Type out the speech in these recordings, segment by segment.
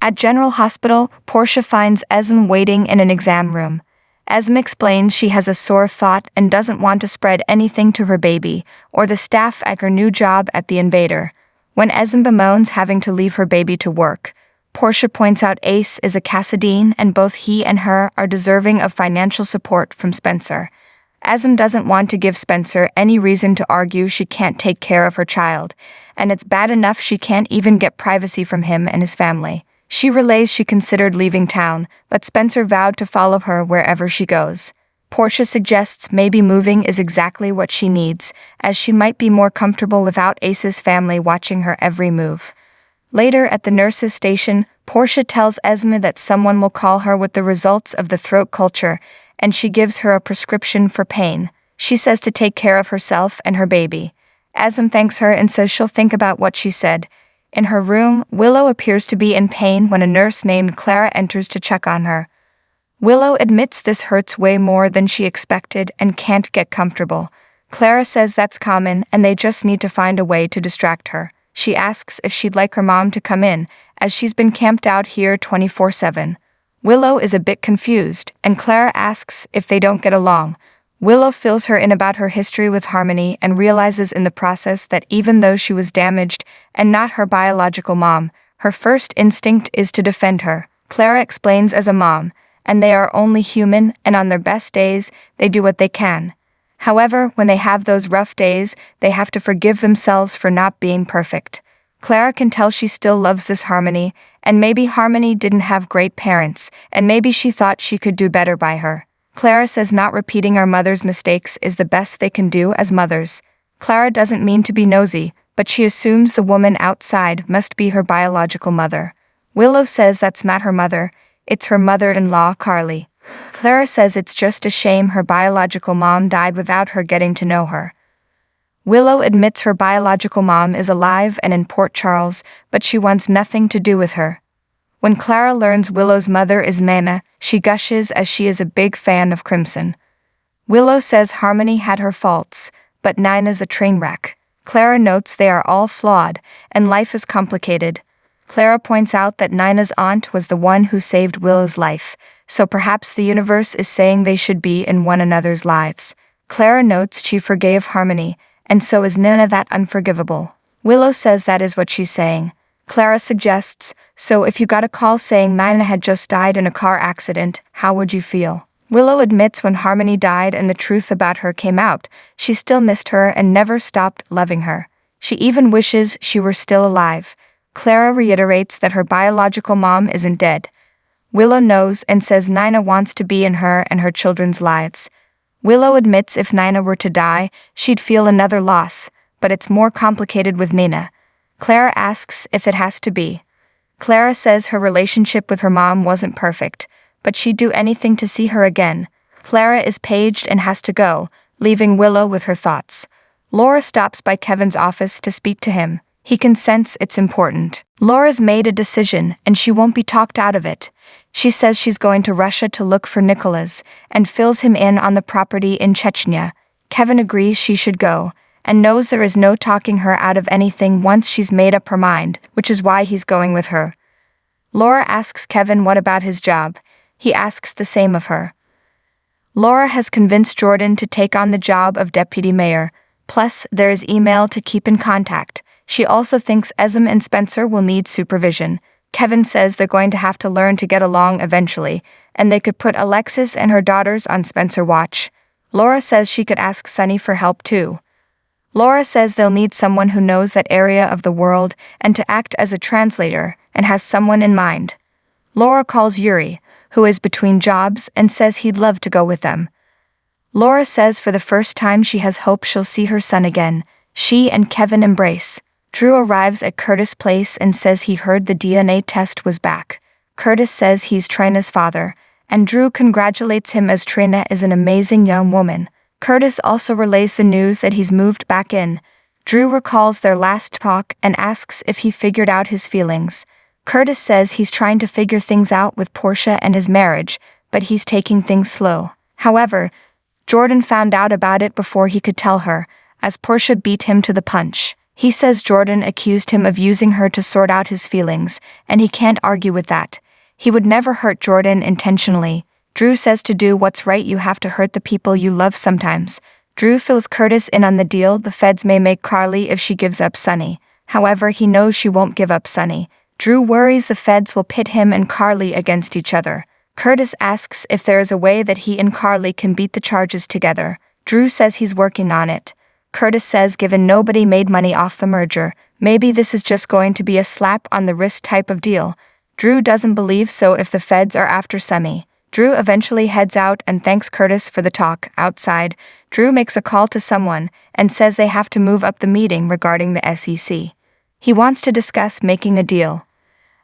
At General Hospital, Portia finds Esme waiting in an exam room. Esme explains she has a sore thought and doesn't want to spread anything to her baby or the staff at her new job at the Invader. When Esme bemoans having to leave her baby to work, Portia points out Ace is a Cassadine and both he and her are deserving of financial support from Spencer. Esme doesn't want to give Spencer any reason to argue she can't take care of her child, and it's bad enough she can't even get privacy from him and his family. She relays she considered leaving town, but Spencer vowed to follow her wherever she goes. Portia suggests maybe moving is exactly what she needs, as she might be more comfortable without Ace's family watching her every move. Later at the nurse's station, Portia tells Esme that someone will call her with the results of the throat culture, and she gives her a prescription for pain. She says to take care of herself and her baby. Esme thanks her and says she'll think about what she said. In her room, Willow appears to be in pain when a nurse named Clara enters to check on her. Willow admits this hurts way more than she expected and can't get comfortable. Clara says that's common and they just need to find a way to distract her. She asks if she'd like her mom to come in, as she's been camped out here 24/7. Willow is a bit confused, and Clara asks if they don't get along. Willow fills her in about her history with Harmony and realizes in the process that even though she was damaged and not her biological mom, her first instinct is to defend her. Clara explains as a mom, and they are only human, and on their best days, they do what they can. However, when they have those rough days, they have to forgive themselves for not being perfect. Clara can tell she still loves this Harmony, and maybe Harmony didn't have great parents, and maybe she thought she could do better by her. Clara says not repeating our mother's mistakes is the best they can do as mothers. Clara doesn't mean to be nosy, but she assumes the woman outside must be her biological mother. Willow says that's not her mother, it's her mother-in-law, Carly. Clara says it's just a shame her biological mom died without her getting to know her. Willow admits her biological mom is alive and in Port Charles, but she wants nothing to do with her. When Clara learns Willow's mother is Nina, she gushes as she is a big fan of Crimson. Willow says Harmony had her faults, but Nina's a train wreck. Clara notes they are all flawed, and life is complicated. Clara points out that Nina's aunt was the one who saved Willow's life, so perhaps the universe is saying they should be in one another's lives. Clara notes she forgave Harmony, and so is Nina that unforgivable. Willow says that is what she's saying. Clara suggests, so if you got a call saying Nina had just died in a car accident, how would you feel? Willow admits when Harmony died and the truth about her came out, she still missed her and never stopped loving her. She even wishes she were still alive. Clara reiterates that her biological mom isn't dead. Willow knows and says Nina wants to be in her and her children's lives. Willow admits if Nina were to die, she'd feel another loss, but it's more complicated with Nina. Clara asks if it has to be. Clara says her relationship with her mom wasn't perfect, but she'd do anything to see her again. Clara is paged and has to go, leaving Willow with her thoughts. Laura stops by Kevin's office to speak to him. He can sense it's important. Laura's made a decision, and she won't be talked out of it. She says she's going to Russia to look for Nicholas, and fills him in on the property in Chechnya. Kevin agrees she should go, and knows there is no talking her out of anything once she's made up her mind, which is why he's going with her. Laura asks Kevin what about his job. He asks the same of her. Laura has convinced Jordan to take on the job of deputy mayor, plus there is email to keep in contact. She also thinks Esme and Spencer will need supervision. Kevin says they're going to have to learn to get along eventually, and they could put Alexis and her daughters on Spencer watch. Laura says she could ask Sunny for help too. Laura says they'll need someone who knows that area of the world and to act as a translator and has someone in mind. Laura calls Yuri, who is between jobs, and says he'd love to go with them. Laura says for the first time she has hope she'll see her son again. She and Kevin embrace. Drew arrives at Curtis' place and says he heard the DNA test was back. Curtis says he's Trina's father, and Drew congratulates him as Trina is an amazing young woman. Curtis also relays the news that he's moved back in. Drew recalls their last talk and asks if he figured out his feelings. Curtis says he's trying to figure things out with Portia and his marriage, but he's taking things slow. However, Jordan found out about it before he could tell her, as Portia beat him to the punch. He says Jordan accused him of using her to sort out his feelings, and he can't argue with that. He would never hurt Jordan intentionally. Drew says to do what's right you have to hurt the people you love sometimes. Drew fills Curtis in on the deal the feds may make Carly if she gives up Sonny. However, he knows she won't give up Sonny. Drew worries the feds will pit him and Carly against each other. Curtis asks if there is a way that he and Carly can beat the charges together. Drew says he's working on it. Curtis says given nobody made money off the merger, maybe this is just going to be a slap on the wrist type of deal. Drew doesn't believe so if the feds are after Sonny. Drew eventually heads out and thanks Curtis for the talk. Outside, Drew makes a call to someone and says they have to move up the meeting regarding the SEC. He wants to discuss making a deal.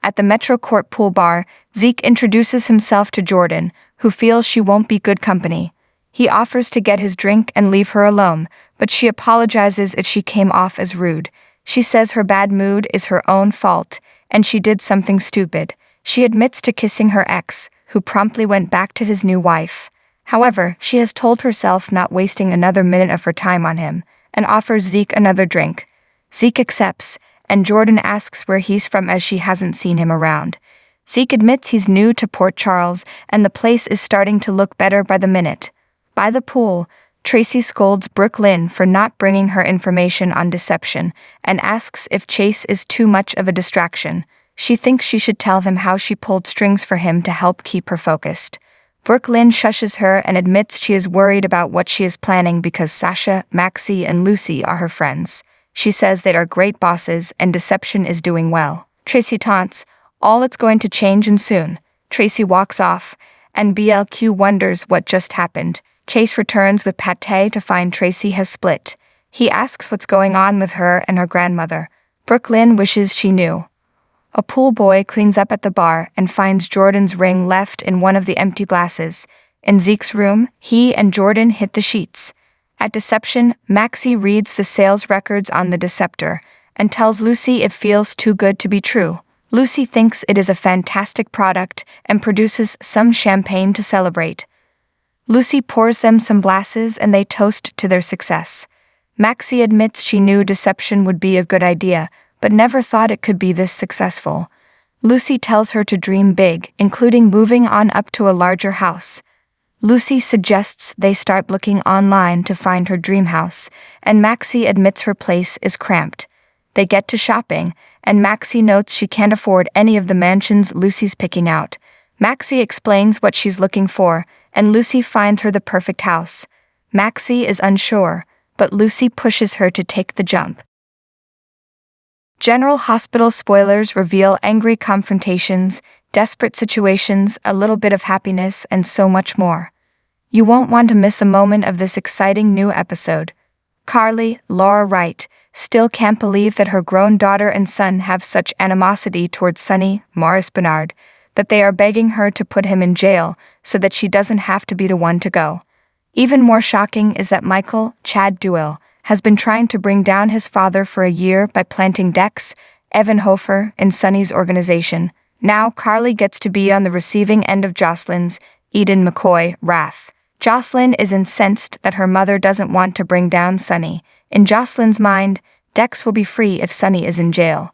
At the Metro Court pool bar, Zeke introduces himself to Jordan, who feels she won't be good company. He offers to get his drink and leave her alone, but she apologizes if she came off as rude. She says her bad mood is her own fault, and she did something stupid. She admits to kissing her ex, who promptly went back to his new wife. However, she has told herself not wasting another minute of her time on him, and offers Zeke another drink. Zeke accepts, and Jordan asks where he's from as she hasn't seen him around. Zeke admits he's new to Port Charles, and the place is starting to look better by the minute. By the pool, Tracy scolds Brooke Lynn for not bringing her information on deception, and asks if Chase is too much of a distraction. She thinks she should tell him how she pulled strings for him to help keep her focused. Brooke Lynn shushes her and admits she is worried about what she is planning because Sasha, Maxie, and Lucy are her friends. She says they are great bosses and deception is doing well. Tracy taunts, all it's going to change and soon. Tracy walks off, and BLQ wonders what just happened. Chase returns with pate to find Tracy has split. He asks what's going on with her and her grandmother. Brooke Lynn wishes she knew. A pool boy cleans up at the bar and finds Jordan's ring left in one of the empty glasses. In Zeke's room, he and Jordan hit the sheets. At Deception, Maxie reads the sales records on the Deceptor and tells Lucy it feels too good to be true. Lucy thinks it is a fantastic product and produces some champagne to celebrate. Lucy pours them some glasses and they toast to their success. Maxie admits she knew Deception would be a good idea, but never thought it could be this successful. Lucy tells her to dream big, including moving on up to a larger house. Lucy suggests they start looking online to find her dream house, and Maxie admits her place is cramped. They get to shopping, and Maxie notes she can't afford any of the mansions Lucy's picking out. Maxie explains what she's looking for, and Lucy finds her the perfect house. Maxie is unsure, but Lucy pushes her to take the jump. General Hospital spoilers reveal angry confrontations, desperate situations, a little bit of happiness, and so much more. You won't want to miss a moment of this exciting new episode. Carly, Laura Wright, still can't believe that her grown daughter and son have such animosity towards Sonny, Morris Bernard, that they are begging her to put him in jail so that she doesn't have to be the one to go. Even more shocking is that Michael, Chad Duell, has been trying to bring down his father for a year by planting Dex, Evan Hofer, in Sonny's organization. Now Carly gets to be on the receiving end of Jocelyn's, Eden McCoy, wrath. Jocelyn is incensed that her mother doesn't want to bring down Sonny. In Jocelyn's mind, Dex will be free if Sonny is in jail.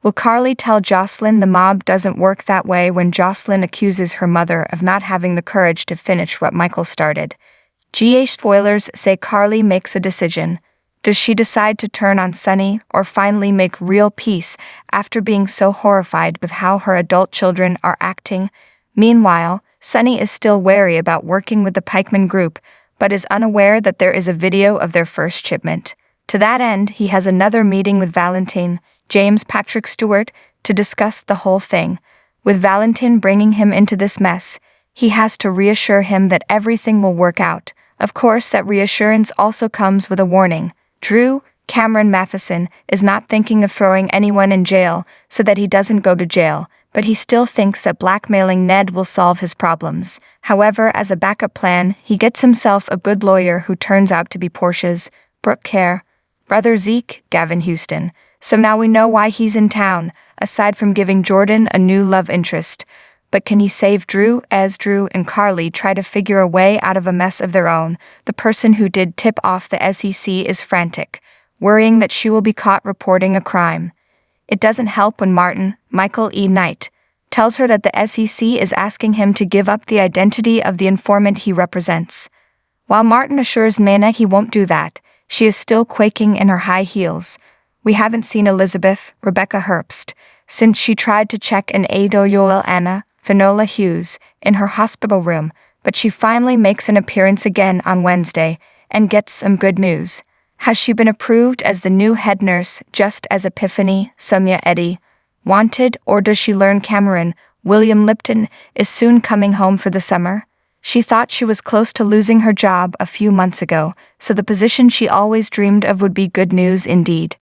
Will Carly tell Jocelyn the mob doesn't work that way when Jocelyn accuses her mother of not having the courage to finish what Michael started? GA spoilers say Carly makes a decision. Does she decide to turn on Sonny or finally make real peace after being so horrified with how her adult children are acting? Meanwhile, Sonny is still wary about working with the Pikeman group, but is unaware that there is a video of their first shipment. To that end, he has another meeting with Valentine, James Patrick Stewart, to discuss the whole thing. With Valentine bringing him into this mess, he has to reassure him that everything will work out. Of course, that reassurance also comes with a warning. Drew, Cameron Matheson, is not thinking of throwing anyone in jail so that he doesn't go to jail, but he still thinks that blackmailing Ned will solve his problems. However, as a backup plan, he gets himself a good lawyer who turns out to be Portia's, Brooke Kerr, brother Zeke, Gavin Houston. So now we know why he's in town, aside from giving Jordan a new love interest. But can he save Drew? As Drew and Carly try to figure a way out of a mess of their own, the person who did tip off the SEC is frantic. worrying that she will be caught reporting a crime. It doesn't help when Michael E. Knight, tells her that the SEC is asking him to give up the identity of the informant he represents. While Martin assures Mana he won't do that, she is still quaking in her high heels. We haven't seen Elizabeth, Rebecca Herbst, since she tried to check an Adoyoel Anna, Finola Hughes, in her hospital room, but she finally makes an appearance again on Wednesday and gets some good news. Has she been approved as the new head nurse just as Epiphany, Sonia Eddy, wanted, or does she learn Cameron, William Lipton, is soon coming home for the summer? She thought she was close to losing her job a few months ago, so the position she always dreamed of would be good news indeed.